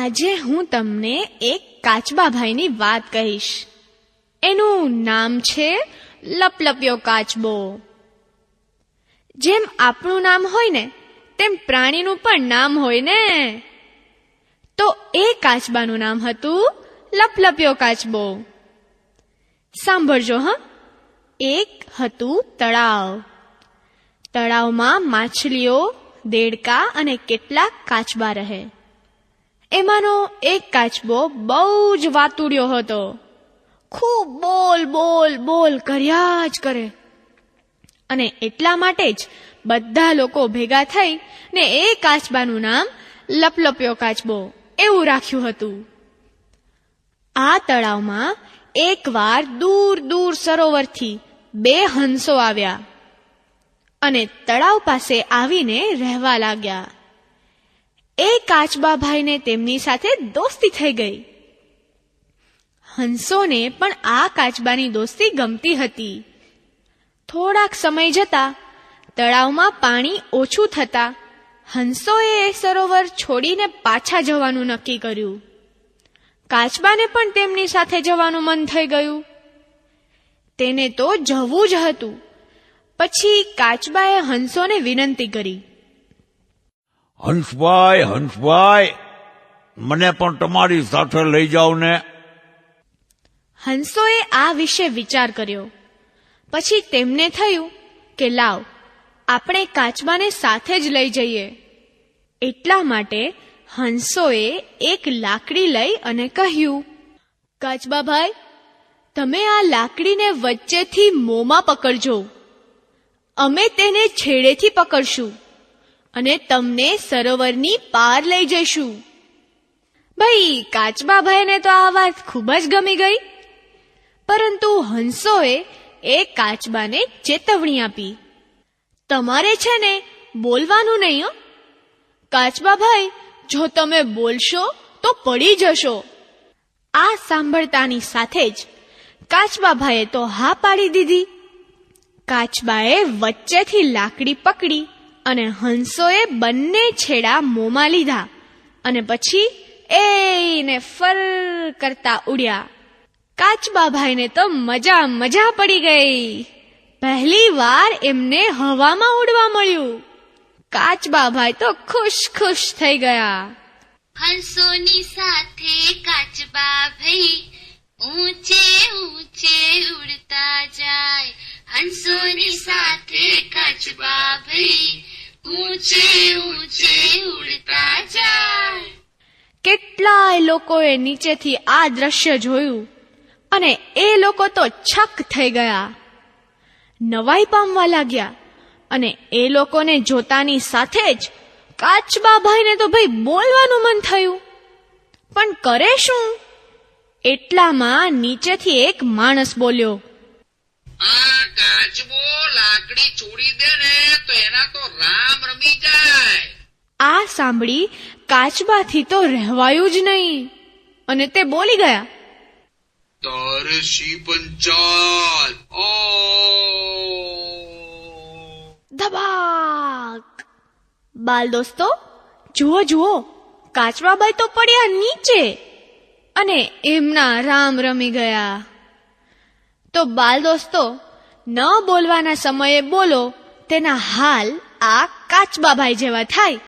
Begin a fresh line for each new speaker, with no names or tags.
આજે હું તમને એક કાચબાભાઈની વાત કહીશ. એનું નામ છે લપલપ્યો કાચબો. જેમ આપણું નામ હોય ને તેમ પ્રાણીનું પણ નામ હોય ને. તો એ કાચબાનું નામ હતું લપલપ્યો કાચબો. સાંભળજો હા. એક હતું તળાવ. તળાવમાં માછલીઓ, દેડકા અને કેટલાક કાચબા રહે. એમાંનો એક કાચબો બહુ જ વાતુડિયો હતો. ખૂબ બોલ બોલ બોલ કર્યા જ કરે. અને એટલા માટે જ બધા લોકો ભેગા થઈ ને એ કાચબાનું નામ લપલપ્યો કાચબો એવું રાખ્યું હતું. આ તળાવમાં એકવાર દૂર દૂર સરોવરથી 2 હંસો આવ્યા અને તળાવ પાસે આવીને રહેવા લાગ્યા. એ કાચબાભાઈને તેમની સાથે દોસ્તી થઈ ગઈ. હંસોને પણ આ કાચબાની દોસ્તી ગમતી હતી. થોડાક સમય જતા તળાવમાં પાણી ઓછું થતા હંસોએ એ સરોવર છોડીને પાછા જવાનું નક્કી કર્યું. કાચબાને પણ તેમની સાથે જવાનું મન થઈ ગયું. તેને તો જવું જ હતું. પછી કાચબાએ હંસોને વિનંતી કરી,
હંસભાઈ, હંસભાઈ, મને પણ તમારી સાથે લઈ જાઓ ને.
હંસોએ આ વિશે વિચાર કર્યો. પછી તેમને થયું કે લાવ, આપણે કાચબાને સાથે જ લઈ જઈએ. એટલા માટે હંસોએ એક લાકડી લઈ અને કહ્યું, કાચબાભાઈ, તમે આ લાકડીને વચ્ચેથી મોંમાં પકડજો. અમે તેને છેડેથી પકડશું અને તમને સરોવરની પાર લઈ જઈશું. ભાઈ, કાચબાભાઈને તો આ વાત ખૂબ જ ગમી ગઈ. પરંતુ હંસોએ એ કાચબાને ચેતવણી આપી, તમારે છે ને બોલવાનું નહીં હો. કાચબાભાઈ, જો તમે બોલશો તો પડી જશો. આ સાંભળતાની સાથે જ કાચબાભાઈએ તો હા પાડી દીધી. કાચબાએ વચ્ચેથી લાકડી પકડી અને હંસોએ બંને છેડા મોંમાં લીધા અને પછી એને ફર કરતા ઉડ્યા. કાચબાભાઈને તો મજા પડી ગઈ. પહેલી વાર એમને હવામાં ઉડવા મળ્યું. કાચબાભાઈ તો ખુશ થઈ ગયા.
હંસોની સાથે કાચબાભાઈ ઊંચે ઊંચે ઉડતા જાય. હંસોની સાથે કાચબાભાઈ ઊંચે ઊંચે ઉડતા જાય.
કેટલાય લોકોએ નીચેથી આ દ્રશ્ય જોયું અને એ લોકો તો છક થઈ ગયા. નવાઈ પામવા લાગ્યા અને એ લોકોને જોતાની સાથે જ કાચબાભાઈને તો ભાઈ બોલવાનું મન થયું. પણ કરે શું? એટલામાં નીચેથી એક માણસ બોલ્યો,
આ કાચબો લાકડી છોડી દે ને તો એના તો રામ રમી જાય.
આ સાંભળી કાચબાથી તો રહેવાયું જ નહીં અને તે બોલી ગયા,
તારે શી પંચાલ.
ધબાક. બાલ દોસ્તો, જુઓ, કાચબાભાઈ તો પડ્યા નીચે અને એમના રામ રમી ગયા. તો બાલ દોસ્તો, ન બોલવાના સમયે બોલો તેના હાલ આ કાચબાભાઈ જેવા થાય.